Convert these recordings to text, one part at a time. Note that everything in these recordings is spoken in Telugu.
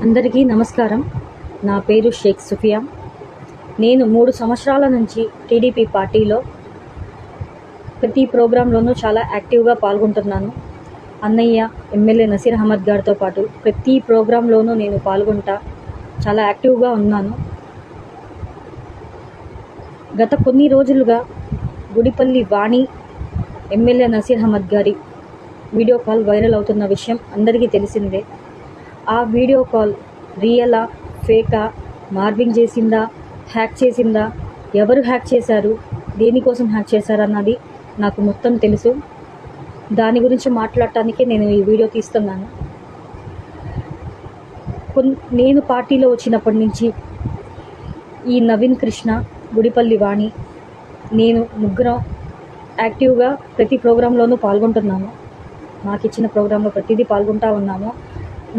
అందరికీ నమస్కారం. నా పేరు షేక్ సుఫియా. నేను 3 సంవత్సరాల నుంచి టీడీపీ పార్టీలో ప్రతి ప్రోగ్రాంలోనూ చాలా యాక్టివ్గా పాల్గొంటున్నాను. అన్నయ్య ఎమ్మెల్యే నసీర్ అహ్మద్ గారితో పాటు ప్రతి ప్రోగ్రాంలోనూ నేను పాల్గొంటా చాలా యాక్టివ్గా ఉన్నాను. గత కొన్ని రోజులుగా గుడిపల్లి వాణి ఎమ్మెల్యే నసీర్ అహ్మద్ గారి వీడియో కాల్ వైరల్ అవుతున్న విషయం అందరికీ తెలిసిందే. ఆ వీడియో కాల్ రియలా, ఫేకా, మార్ఫింగ్ చేసిందా, హ్యాక్ చేసిందా, ఎవరు హ్యాక్ చేశారు, దేనికోసం హ్యాక్ చేశారన్నది నాకు మొత్తం తెలుసు. దాని గురించి మాట్లాడటానికే నేను ఈ వీడియో తీస్తున్నాను. నేను పార్టీలో వచ్చినప్పటి నుంచి ఈ నవీన్ కృష్ణ, గుడిపల్లి వాణి, నేను ముగ్గురం యాక్టివ్గా ప్రతి ప్రోగ్రాంలోనూ పాల్గొంటున్నాము. మాకు ఇచ్చిన ప్రోగ్రాంలో ప్రతిదీ పాల్గొంటూ ఉన్నాము.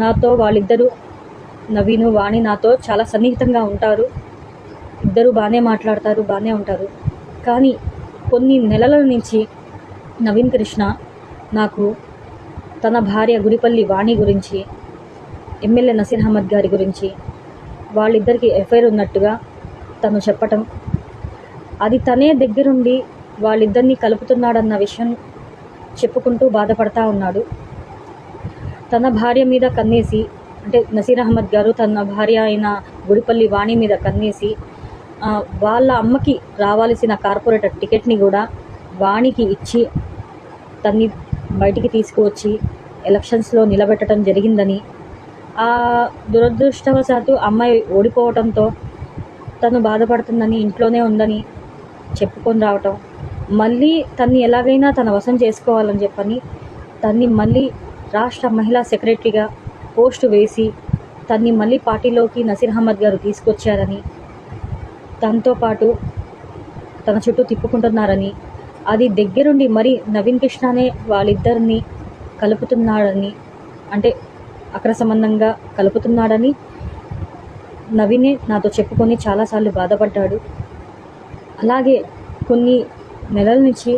నాతో వాళ్ళిద్దరూ నవీను, వాణి నాతో చాలా సన్నిహితంగా ఉంటారు. ఇద్దరు బాగానే మాట్లాడతారు, బాగానే ఉంటారు. కానీ కొన్ని నెలల నుంచి నవీన్ కృష్ణ నాకు తన భార్య గుడిపల్లి వాణి గురించి, ఎమ్మెల్యే నసీర్ అహ్మద్ గారి గురించి, వాళ్ళిద్దరికి ఎఫ్ఐఆర్ ఉన్నట్టుగా తను చెప్పటం, అది తనే దగ్గరుండి వాళ్ళిద్దరినీ కలుపుతున్నాడన్న విషయం చెప్పుకుంటూ బాధపడతా ఉన్నాడు. తన భార్య మీద కన్నేసి, అంటే నసీర్ అహ్మద్ గారు తన భార్య అయిన గుడిపల్లి వాణి మీద కన్నేసి వాళ్ళ అమ్మకి రావాల్సిన కార్పొరేటర్ టికెట్ని కూడా వాణికి ఇచ్చి తన్ని బయటికి తీసుకువచ్చి ఎలక్షన్స్లో నిలబెట్టడం జరిగిందని, ఆ దురదృష్టవశాత్తు అమ్మాయి ఓడిపోవడంతో తను బాధపడుతుందని, ఇంట్లోనే ఉందని చెప్పుకొని రావటం, మళ్ళీ తన్ని ఎలాగైనా తన వశం చేసుకోవాలని చెప్పని తన్ని మళ్ళీ రాష్ట్ర మహిళా సెక్రటరీగా పోస్టు వేసి తన్ని మళ్ళీ పార్టీలోకి నసీర్ అహ్మద్ గారు తీసుకొచ్చారని, తనతో పాటు తన చుట్టూ తిప్పుకుంటున్నారని, అది దగ్గరుండి మరి నవీన్ కృష్ణనే వాళ్ళిద్దరిని కలుపుతున్నాడని, అంటే అక్రమ సంబంధంగా కలుపుతున్నాడని నవీనే నాతో చెప్పుకొని చాలాసార్లు బాధపడ్డాడు. అలాగే కొన్ని నెలల నుంచి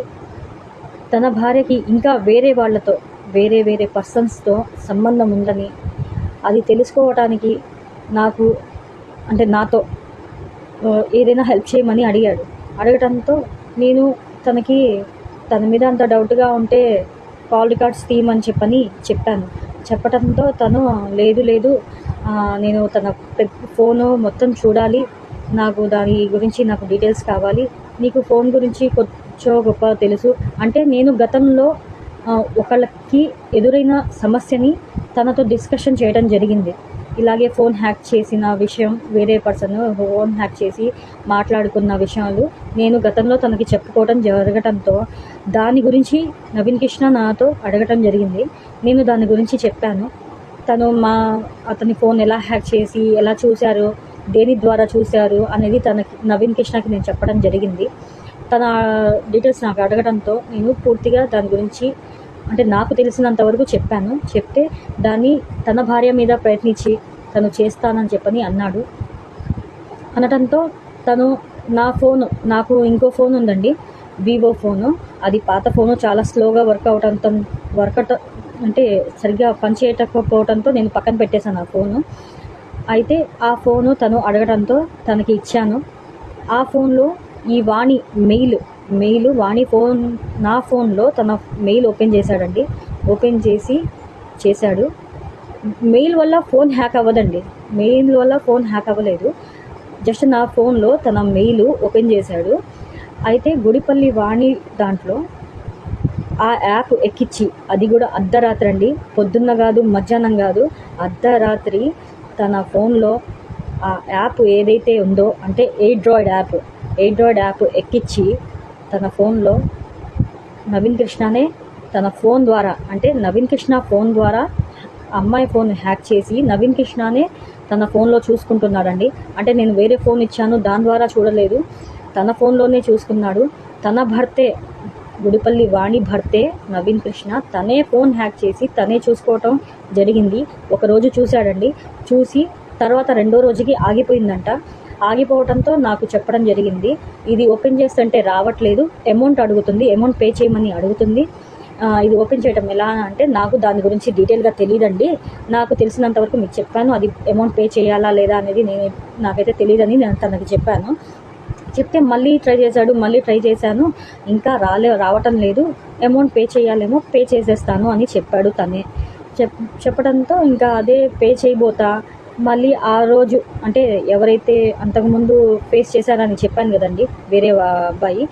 తన భార్యకి ఇంకా వేరే వాళ్ళతో, వేరే పర్సన్స్తో సంబంధం ఉందని, అది తెలుసుకోవటానికి నాకు, అంటే నాతో ఏదైనా హెల్ప్ చేయమని అడగటంతో నేను తనకి తన మీద అంత డౌట్గా ఉంటే కాల్ రికార్డ్స్ తీయమని చెప్పటంతో తను లేదు నేను తన ఫోను మొత్తం చూడాలి, నాకు దాని గురించి నాకు డీటెయిల్స్ కావాలి, నీకు ఫోన్ గురించి కొంచెం గొప్ప తెలుసు అంటే, నేను గతంలో ఒకళ్ళకి ఎదురైన సమస్యని తనతో డిస్కషన్ చేయడం జరిగింది. ఇలాగే ఫోన్ హ్యాక్ చేసిన విషయం, వేరే పర్సన్ ఫోన్ హ్యాక్ చేసి మాట్లాడుకున్న విషయాలు నేను గతంలో తనకి చెప్పుకోవడం జరగటంతో దాని గురించి నవీన్ కృష్ణ నాతో అడగటం జరిగింది. నేను దాని గురించి చెప్పాను. తను అతని ఫోన్ ఎలా హ్యాక్ చేసి ఎలా చూశారు, దేని ద్వారా చూశారు అనేది నవీన్ కృష్ణకి నేను చెప్పడం జరిగింది. తన డీటెయిల్స్ నాకు అడగడంతో నేను పూర్తిగా దాని గురించి, అంటే నాకు తెలిసినంతవరకు చెప్తే దాన్ని తన భార్య మీద ప్రయత్నించి తను చేస్తానని చెప్పని అనటంతో తను నాకు ఇంకో ఫోన్ ఉందండి, వివో ఫోను. అది పాత ఫోను, చాలా స్లోగా వర్కౌట్ అంటే సరిగ్గా పనిచేయకపోవడంతో నేను పక్కన పెట్టేశాను ఆ ఫోను. అయితే ఆ ఫోను తను అడగడంతో తనకి ఇచ్చాను. ఆ ఫోన్లో ఈ వాణి మెయిల్ వాణి నా ఫోన్లో తన మెయిల్ ఓపెన్ చేశాడండి. ఓపెన్ చేశాడు. మెయిల్ వల్ల ఫోన్ హ్యాక్ అవ్వదండి, మెయిల్ వల్ల ఫోన్ హ్యాక్ అవ్వలేదు. జస్ట్ నా ఫోన్లో తన మెయిల్ ఓపెన్ చేశాడు. అయితే గుడిపల్లి వాణి దాంట్లో ఆ యాప్ ఎక్కించి, అది కూడా అర్ధరాత్రి అండి, పొద్దున్న కాదు, మధ్యాహ్నం కాదు, అర్ధరాత్రి తన ఫోన్లో ఆ యాప్ ఏదైతే ఉందో, అంటే ఎయిడ్రాయిడ్ యాప్ ఎక్కించి తన ఫోన్లో నవీన్ కృష్ణనే తన ఫోన్ ద్వారా, అంటే నవీన్ కృష్ణ ఫోన్ ద్వారా అమ్మాయి ఫోన్ హ్యాక్ చేసి నవీన్ కృష్ణనే తన ఫోన్లో చూసుకుంటున్నాడండి. అంటే నేను వేరే ఫోన్ ఇచ్చాను, దాని ద్వారా చూడలేదు, తన ఫోన్లోనే చూసుకున్నాడు. తన భర్తే, గుడిపల్లి వాణి భర్తే నవీన్ కృష్ణ, తనే ఫోన్ హ్యాక్ చేసి తనే చూసుకోవటం జరిగింది. ఒకరోజు చూశాడండి. చూసి తర్వాత రెండో రోజుకి ఆగిపోయిందంట. ఆగిపోవడంతో నాకు చెప్పడం జరిగింది, ఇది ఓపెన్ చేస్తుంటే రావట్లేదు, అమౌంట్ అడుగుతుంది, అమౌంట్ పే చేయమని అడుగుతుంది, ఇది ఓపెన్ చేయడం ఎలా అంటే నాకు దాని గురించి డీటెయిల్గా తెలియదండి, నాకు తెలిసినంత వరకు మీకు చెప్పాను. అది అమౌంట్ పే చేయాలా లేదా అనేది నాకైతే తెలియదని నేను తనకి చెప్పాను. చెప్తే మళ్ళీ ట్రై చేశాడు, మళ్ళీ ట్రై చేశాను, ఇంకా రావటం లేదు, అమౌంట్ పే చేయాలేమో పే చేసేస్తాను అని చెప్పాడు తనే. చెప్పడంతో ఇంకా అదే పే చేయబోతా మళ్ళీ ఆ రోజు అంటే ఎవరైతే అంతకుముందు ఫేస్ చేశారని చెప్పాను కదండి వేరే అబ్బాయి,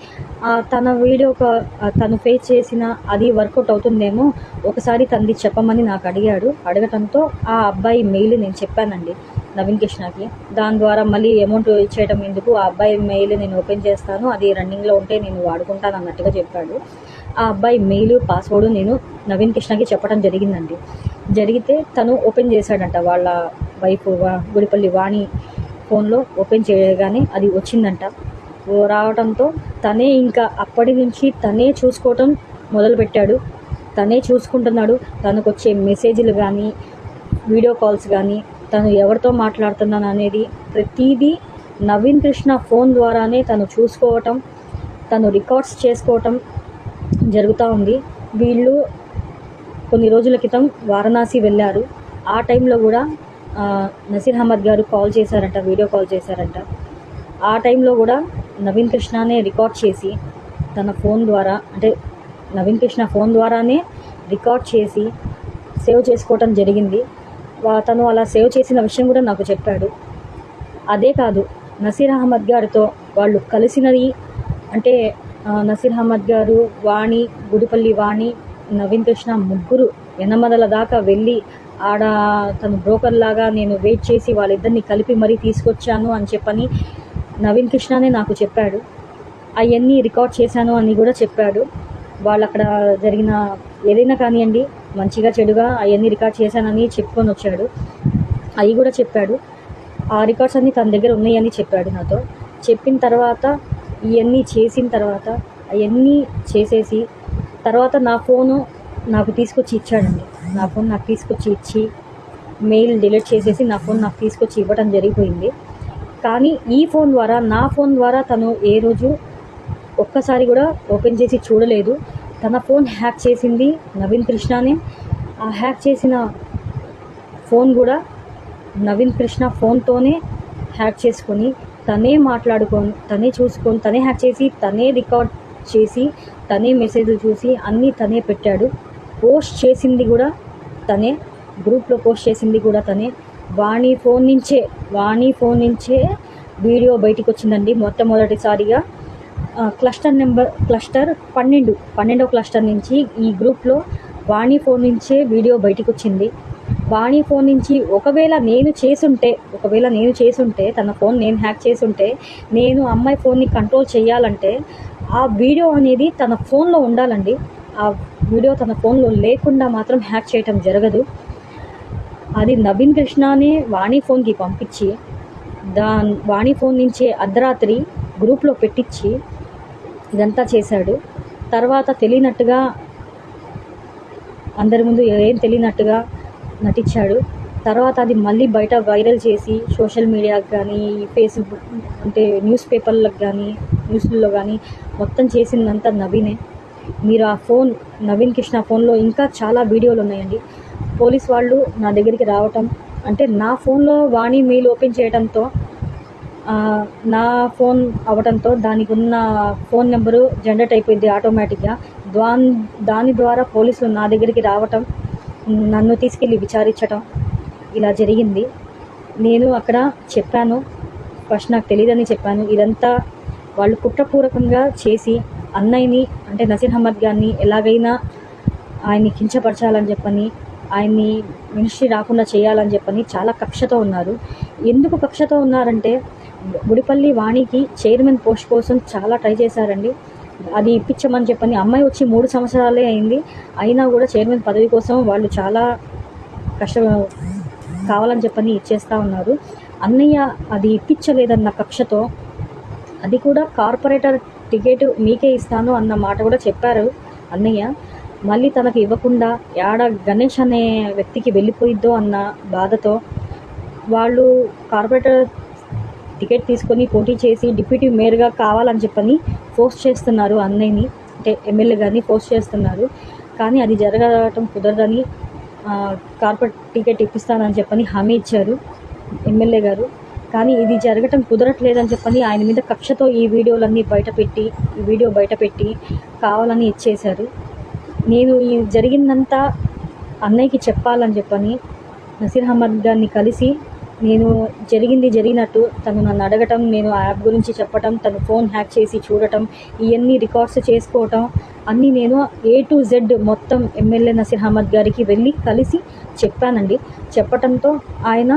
తన వీడియో తను ఫేస్ చేసిన అది వర్కౌట్ అవుతుందేమో ఒకసారి తనది చెప్పమని నాకు అడగటంతో ఆ అబ్బాయి మెయిల్ నేను చెప్పానండి నవీన్ కృష్ణకి. దాని ద్వారా మళ్ళీ అమౌంట్ ఇచ్చేయటం ఎందుకు, ఆ అబ్బాయి మెయిల్ నేను ఓపెన్ చేస్తాను, అది రన్నింగ్లో ఉంటే నేను వాడుకుంటాను అన్నట్టుగా చెప్పాడు. ఆ అబ్బాయి మెయిల్ పాస్వర్డ్ నేను నవీన్ కృష్ణకి చెప్పడం జరిగిందండి. జరిగితే తను ఓపెన్ చేశాడంట, వాళ్ళ వైఫ్ గుడిపల్లి వాణి ఫోన్లో ఓపెన్ చేయగానే అది వచ్చిందంట. రావడంతో తనే ఇంకా అప్పటి నుంచి తనే చూసుకోవటం మొదలుపెట్టాడు, తనే చూసుకుంటున్నాడు. తనకు వచ్చే మెసేజ్లు కానీ వీడియో కాల్స్ కానీ తను ఎవరితో మాట్లాడుతున్నాను అనేది ప్రతిదీ నవీన్ కృష్ణ ఫోన్ ద్వారానే తను చూసుకోవటం, తను రికార్డ్స్ చేసుకోవటం జరుగుతూ ఉంది. వీళ్ళు కొన్ని రోజుల క్రితం వారణాసి వెళ్ళారు. ఆ టైంలో కూడా నసీర్ అహ్మద్ గారు కాల్ చేశారంట, వీడియో కాల్ చేశారంట. ఆ టైంలో కూడా నవీన్ కృష్ణనే రికార్డ్ చేసి తన ఫోన్ ద్వారా అంటే నవీన్ కృష్ణ ఫోన్ ద్వారానే రికార్డ్ చేసి సేవ్ చేసుకోవటం జరిగింది. తను అలా సేవ్ చేసిన విషయం కూడా నాకు చెప్పాడు. అదే కాదు, నసీర్ అహ్మద్ గారితో వాళ్ళు కలిసినది అంటే నసీర్ అహ్మద్ గారు, వాణి, గుడిపల్లి వాణి, నవీన్ కృష్ణ ముగ్గురు ఎనమదల దాకా వెళ్ళి ఆడ తను బ్రోకర్ లాగా నేను వెయిట్ చేసి వాళ్ళిద్దరిని కలిపి మరీ తీసుకొచ్చాను అని చెప్పని నవీన్ కృష్ణనే నాకు చెప్పాడు. అవన్నీ రికార్డ్ చేశాను అని కూడా చెప్పాడు. వాళ్ళు అక్కడ జరిగిన ఏదైనా కానివ్వండి మంచిగా చెడుగా అవన్నీ రికార్డ్ చేశానని చెప్పుకొని వచ్చాడు. అవి కూడా చెప్పాడు. ఆ రికార్డ్స్ అన్నీ తన దగ్గర ఉన్నాయని చెప్పాడు నాతో. చెప్పిన తర్వాత ఇవన్నీ చేసిన తర్వాత అవన్నీ చేసేసి తర్వాత నా ఫోను నాకు తీసుకొచ్చి ఇచ్చాడండి. నా ఫోన్ నాకు తీసుకొచ్చి ఇచ్చి మెయిల్ డిలీట్ చేసేసి నా ఫోన్ నాకు తీసుకొచ్చి ఇవ్వడం జరిగిపోయింది. కానీ ఈ ఫోన్ ద్వారా నా ఫోన్ ద్వారా తను ఏ రోజు ఒక్కసారి కూడా ఓపెన్ చేసి చూడలేదు. తన ఫోన్ హ్యాక్ చేసింది నవీన్ కృష్ణనే. ఆ హ్యాక్ చేసిన ఫోన్ కూడా నవీన్ కృష్ణ ఫోన్తోనే హ్యాక్ చేసుకొని తనే మాట్లాడుకొని తనే చూసుకొని తనే హ్యాక్ చేసి తనే రికార్డ్ చేసి తనే మెసేజ్లు చూసి అన్నీ తనే పెట్టాడు. పోస్ట్ చేసింది కూడా తనే, గ్రూప్లో పోస్ట్ చేసింది కూడా తనే. వాణి ఫోన్ నుంచే వీడియో బయటికి వచ్చిందండి మొట్టమొదటిసారిగా. క్లస్టర్ 12వ క్లస్టర్ నుంచి ఈ గ్రూప్లో వాణి ఫోన్ నుంచే వీడియో బయటికి వచ్చింది. వాణి ఫోన్ నుంచి ఒకవేళ నేను చేసుంటే తన ఫోన్ నేను హ్యాక్ చేసుంటే నేను అమ్మాయి ఫోన్ని కంట్రోల్ చేయాలంటే ఆ వీడియో అనేది తన ఫోన్లో ఉండాలండి. ఆ వీడియో తన ఫోన్లో లేకుండా మాత్రం హ్యాక్ చేయటం జరగదు. అది నవీన్ కృష్ణనే వాణి ఫోన్కి పంపించి వాణి ఫోన్ నుంచే అర్ధరాత్రి గ్రూప్లో పెట్టించి ఇదంతా చేశాడు. తర్వాత తెలియనట్టుగా అందరి ముందు ఏం తెలియనట్టుగా నటించాడు. తర్వాత అది మళ్ళీ బయట వైరల్ చేసి సోషల్ మీడియాకి కానీ ఫేస్బుక్ అంటే న్యూస్ పేపర్లకు కానీ న్యూస్లలో కానీ మొత్తం చేసిందంతా నవీనే. మీరు ఆ ఫోన్ నవీన్ కృష్ణ ఫోన్లో ఇంకా చాలా వీడియోలు ఉన్నాయండి. పోలీస్ వాళ్ళు నా దగ్గరికి రావటం అంటే నా ఫోన్లో వాణి మెయిల్ ఓపెన్ చేయడంతో నా ఫోన్ అవ్వడంతో దానికి ఉన్న ఫోన్ నెంబరు జనరేట్ అయిపోయింది ఆటోమేటిక్గా. దాని ద్వారా పోలీసులు నా దగ్గరికి రావటం, నన్ను తీసుకెళ్ళి విచారించటం ఇలా జరిగింది. నేను అక్కడ చెప్పాను, ఫస్ట్ నాకు తెలియదని చెప్పాను. ఇదంతా వాళ్ళు కుట్రపూర్వకంగా చేసి అన్నయ్యని అంటే నసీర్ అహ్మద్ గారిని ఎలాగైనా ఆయన్ని కించపరచాలని చెప్పని, ఆయన్ని మినిస్ట్రీ రాకుండా చేయాలని చెప్పని చాలా కక్షతో ఉన్నారు. ఎందుకు కక్షతో ఉన్నారంటే గుడిపల్లి వాణికి చైర్మన్ పోస్ట్ కోసం చాలా ట్రై చేశారండి. అది ఇప్పించమని చెప్పని అమ్మాయి వచ్చి 3 సంవత్సరాలే అయింది. అయినా కూడా చైర్మన్ పదవి కోసం వాళ్ళు చాలా కావాలని చెప్పని ఇచ్చేస్తూ ఉన్నారు. అన్నయ్య అది ఇప్పించలేదన్న కక్షతో, అది కూడా కార్పొరేటర్ టికెట్ మీకే ఇస్తాను అన్న మాట కూడా చెప్పారు అన్నయ్య. మళ్ళీ తనకు ఇవ్వకుండా యాడ గణేష్ అనే వ్యక్తికి వెళ్ళిపోయిద్దో అన్న బాధతో వాళ్ళు కార్పొరేటర్ టికెట్ తీసుకొని పోటీ చేసి డిప్యూటీ మేయర్గా కావాలని చెప్పని ఫోర్స్ చేస్తున్నారు అన్నయ్యని, అంటే ఎమ్మెల్యే గారిని ఫోర్స్ చేస్తున్నారు. కానీ అది జరగటం కుదరదని కార్పొరేట్ టికెట్ ఇప్పిస్తానని చెప్పని హామీ ఇచ్చారు ఎమ్మెల్యే గారు. కానీ ఇది జరగటం కుదరట్లేదని చెప్పని ఆయన మీద కక్షతో ఈ వీడియో బయటపెట్టి కావాలని ఇచ్చేశారు. నేను ఈ జరిగిందంతా అన్నయ్యకి చెప్పాలని చెప్పని నసీర్ అహ్మద్ గారిని కలిసి నేను జరిగినట్టు తను నన్ను అడగటం, నేను ఆ యాప్ గురించి చెప్పటం, తను ఫోన్ హ్యాక్ చేసి చూడటం, ఇవన్నీ రికార్డ్స్ చేసుకోవటం అన్నీ నేను A to Z మొత్తం ఎమ్మెల్యే నసీర్ అహ్మద్ గారికి వెళ్ళి కలిసి చెప్పానండి. చెప్పటంతో ఆయన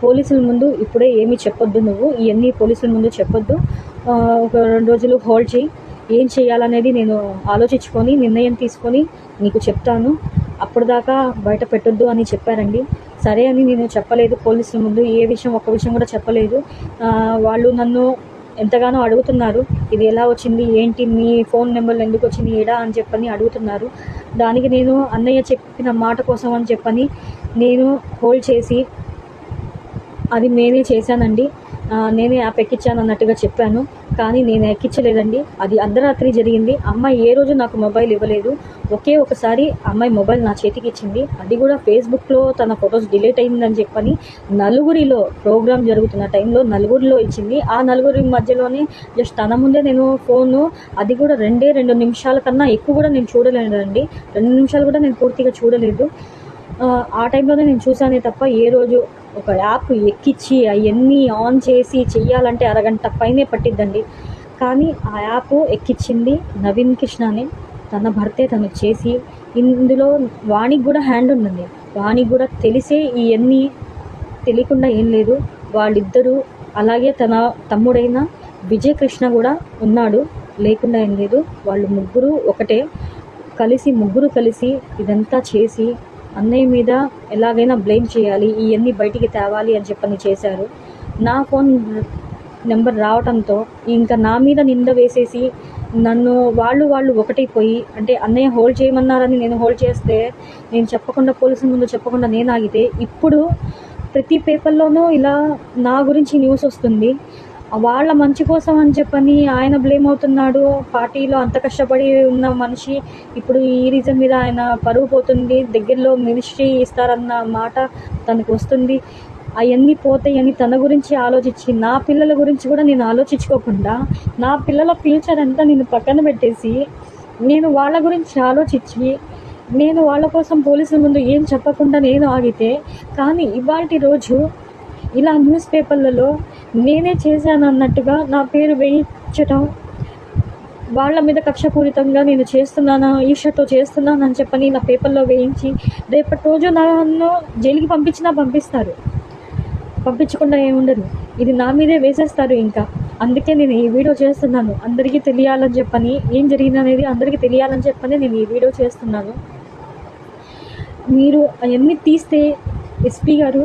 పోలీసుల ముందు ఇప్పుడే ఏమీ చెప్పొద్దు, నువ్వు ఇవన్నీ పోలీసుల ముందు చెప్పొద్దు, ఒక 2 రోజులు హోల్డ్ చేయి, ఏం చేయాలనేది నేను ఆలోచించుకొని నిర్ణయం తీసుకొని నీకు చెప్తాను, అప్పటిదాకా బయట పెట్టొద్దు అని చెప్పారండి. సరే అని నేను చెప్పలేదు పోలీసుల ముందు, ఒక్క విషయం కూడా చెప్పలేదు. వాళ్ళు నన్ను ఎంతగానో అడుగుతున్నారు, ఇది ఎలా వచ్చింది, ఏంటి, మీ ఫోన్ నెంబర్లు ఎందుకు వచ్చింది ఏడా అని చెప్పని అడుగుతున్నారు. దానికి నేను అన్నయ్య చెప్పిన మాట కోసం అని చెప్పని నేను హోల్డ్ చేసి అది నేనే చేశానండి, నేనే యాప్ ఎక్కించాను అన్నట్టుగా చెప్పాను. కానీ నేను ఎక్కించలేదండి. అది అర్ధరాత్రి జరిగింది. అమ్మాయి ఏ రోజు నాకు మొబైల్ ఇవ్వలేదు. ఒకసారి అమ్మాయి మొబైల్ నా చేతికి ఇచ్చింది. అది కూడా ఫేస్బుక్లో తన ఫొటోస్ డిలీట్ అయిందని చెప్పని నలుగురిలో ప్రోగ్రామ్ జరుగుతున్న టైంలో నలుగురిలో ఇచ్చింది. ఆ నలుగురి మధ్యలోనే జస్ట్ తన ముందే నేను ఫోను, అది కూడా 2 నిమిషాల కన్నా ఎక్కువ కూడా నేను చూడలేదండి. 2 నిమిషాలు కూడా నేను పూర్తిగా చూడలేదు. ఆ టైంలోనే నేను చూసానే తప్ప ఏ రోజు ఒక యాప్ ఎక్కించి అవన్నీ ఆన్ చేసి చెయ్యాలంటే అరగంట పైనే పట్టిద్దండి. కానీ ఆ యాప్ ఎక్కించింది నవీన్ కృష్ణనే, తన భర్తే తను చేసి. ఇందులో వాణికి కూడా హ్యాండ్ ఉందండి. వాణికి కూడా తెలిసే ఇవన్నీ, తెలియకుండా ఏం లేదు. వాళ్ళిద్దరూ అలాగే తన తమ్ముడైన విజయ్ కృష్ణ కూడా ఉన్నాడు, లేకుండా ఏం లేదు. వాళ్ళు ముగ్గురు ఒకటే, ముగ్గురు కలిసి ఇదంతా చేసి అన్నయ్య మీద ఎలాగైనా బ్లేమ్ చేయాలి, ఇవన్నీ బయటికి తేవాలి అని చెప్పని చేశారు. నా ఫోన్ నెంబర్ రావడంతో ఇంకా నా మీద నింద వేసేసి నన్ను వాళ్ళు ఒకటైపోయి, అంటే అన్నయ్య హోల్డ్ చేయమన్నారని నేను హోల్డ్ చేస్తే, నేను చెప్పకుండా పోలీసుల ముందు చెప్పకుండా నేను ఆగితే, ఇప్పుడు ప్రతి పేపర్లోనూ ఇలా నా గురించి న్యూస్ వస్తుంది. వాళ్ళ మంచి కోసం అని చెప్పని ఆయన బ్లేమ్ అవుతున్నాడు. పార్టీలో అంత కష్టపడి ఉన్న మనిషి ఇప్పుడు ఈ రీజన్ మీద ఆయన పరువు పోతుంది. దగ్గరలో మినిస్ట్రీ ఇస్తారన్న మాట తనకు వస్తుంది. అవన్నీ పోతాయని తన గురించి ఆలోచించి, నా పిల్లల గురించి కూడా నేను ఆలోచించుకోకుండా, నా పిల్లల ఫ్యూచర్ అంతా నేను పక్కన పెట్టేసి, నేను వాళ్ళ గురించి ఆలోచించి, నేను వాళ్ళ కోసం పోలీసుల ముందు ఏం చెప్పకుండా నేను ఆగితే, కానీ ఇవాల్టి రోజు ఇలా న్యూస్ పేపర్లలో నేనే చేశాను అన్నట్టుగా నా పేరు వేయించడం, వాళ్ళ మీద కక్షపూరితంగా నేను చేస్తున్నాను, ఈషతో చేస్తున్నాను అని చెప్పని నా పేపర్లో వేయించి, రేపటి రోజు నన్ను జైలుకి పంపిస్తారు, పంపించకుండా ఏముండదు, ఇది నా మీదే వేసేస్తారు ఇంకా. అందుకే నేను ఈ వీడియో చేస్తున్నాను, అందరికీ తెలియాలని చెప్పని, ఏం జరిగిందనేది అందరికీ తెలియాలని చెప్పని నేను ఈ వీడియో చేస్తున్నాను. మీరు అవన్నీ తీస్తే, ఎస్పీ గారు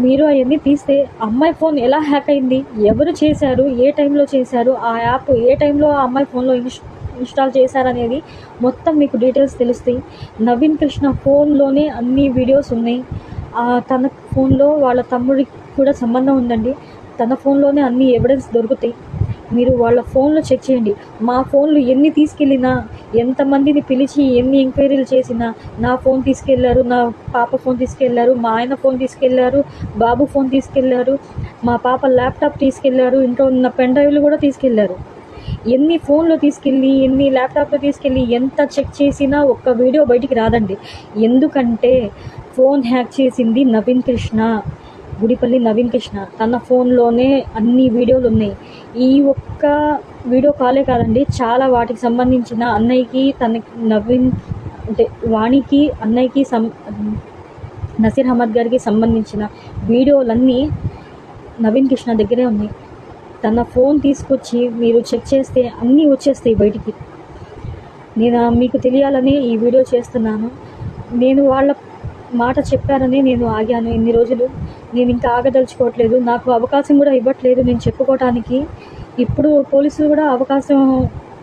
మీరు అవన్నీ తీస్తే, అమ్మాయి ఫోన్ ఎలా హ్యాక్ అయింది, ఎవరు చేశారు, ఏ టైంలో చేశారు, ఆ యాప్ ఏ టైంలో ఆ అమ్మాయి ఫోన్లో ఇన్స్టాల్ చేశారనేది మొత్తం మీకు డీటెయిల్స్ తెలుస్తాయి. నవీన్ కృష్ణ ఫోన్లోనే అన్ని వీడియోస్ ఉన్నాయి. తన ఫోన్లో వాళ్ళ తమ్ముడికి కూడా సంబంధం ఉందండి. తన ఫోన్లోనే అన్ని ఎవిడెన్స్ దొరుకుతాయి. మీరు వాళ్ళ ఫోన్లో చెక్ చేయండి. మా ఫోన్లు ఎన్ని తీసుకెళ్ళినా, ఎంతమందిని పిలిచి ఎన్ని ఎంక్వైరీలు చేసినా, నా ఫోన్ తీసుకెళ్లారు, నా పాప ఫోన్ తీసుకెళ్లారు, మా ఆయన ఫోన్ తీసుకెళ్లారు, బాబు ఫోన్ తీసుకెళ్లారు, మా పాప ల్యాప్టాప్ తీసుకెళ్లారు, ఇంట్లో ఉన్న పెన్ డ్రైవ్లు కూడా తీసుకెళ్లారు. ఎన్ని ఫోన్లు తీసుకెళ్ళి, ఎన్ని ల్యాప్టాప్లు తీసుకెళ్ళి ఎంత చెక్ చేసినా ఒక్క వీడియో బయటికి రాదండి. ఎందుకంటే ఫోన్ హ్యాక్ చేసింది నవీన్ కృష్ణ, గుడిపల్లి నవీన్ కృష్ణ. తన ఫోన్లోనే అన్ని వీడియోలు ఉన్నాయి. ఈ ఒక్క వీడియో కాలే కాదండి, చాలా వాటికి సంబంధించిన అన్నయ్యకి, నవీన్ అంటే వాణికి, అన్నయ్యకి, నసీర్ అహ్మద్ గారికి సంబంధించిన వీడియోలన్నీ నవీన్ కృష్ణ దగ్గరే ఉన్నాయి. తన ఫోన్ తీసుకొచ్చి మీరు చెక్ చేస్తే అన్నీ వచ్చేస్తాయి బయటికి. నేను మీకు తెలియాలని ఈ వీడియో చేస్తున్నాను. నేను వాళ్ళ మాట చెప్పారని నేను ఆగాను ఇన్ని రోజులు. నేను ఇంకా ఆగదలుచుకోవట్లేదు. నాకు అవకాశం కూడా ఇవ్వట్లేదు నేను చెప్పుకోవటానికి. ఇప్పుడు పోలీసులు కూడా అవకాశం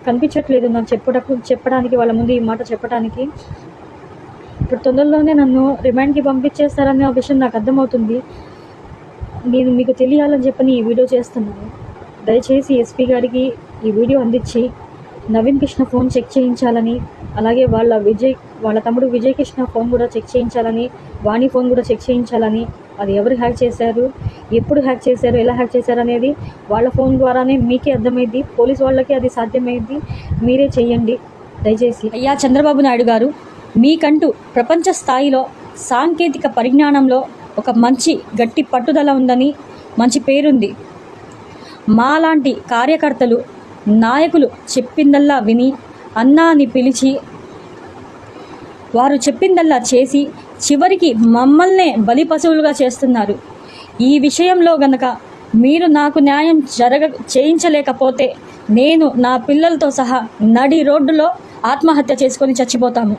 కనిపించట్లేదు నాకు చెప్పడానికి, వాళ్ళ ముందు ఈ మాట చెప్పడానికి. ఇప్పుడు తొందరలోనే నన్ను రిమాండ్కి పంపించేస్తారనే విషయం నాకు అర్థమవుతుంది. నేను మీకు తెలియాలని చెప్పని ఈ వీడియో చేస్తున్నాను. దయచేసి ఎస్పీ గారికి ఈ వీడియో అందించి నవీన్ కృష్ణ ఫోన్ చెక్ చేయించాలని, అలాగే వాళ్ళ వాళ్ళ తమ్ముడు విజయ్ కృష్ణ ఫోన్ కూడా చెక్ చేయించాలని, వాణి ఫోన్ కూడా చెక్ చేయించాలని, అది ఎవరు హ్యాక్ చేశారు, ఎప్పుడు హ్యాక్ చేశారు, ఎలా హ్యాక్ చేశారు అనేది వాళ్ళ ఫోన్ ద్వారానే మీకే అర్థమైంది. పోలీస్ వాళ్ళకి అది సాధ్యమైంది. మీరే చెయ్యండి దయచేసి. అయ్యా చంద్రబాబు నాయుడు గారు, మీకంటూ ప్రపంచ స్థాయిలో సాంకేతిక పరిజ్ఞానంలో ఒక మంచి గట్టి పట్టుదల ఉందని, మంచి పేరుంది. మాలాంటి కార్యకర్తలు, నాయకులు చెప్పిందల్లా విని, అన్నా అని పిలిచి, వారు చెప్పిందల్లా చేసి చివరికి మమ్మల్నే బలి పశువులుగా చేస్తున్నారు. ఈ విషయంలో గనక మీరు నాకు న్యాయం చేయించలేకపోతే నేను నా పిల్లలతో సహా నడి రోడ్డులో ఆత్మహత్య చేసుకొని చచ్చిపోతాము.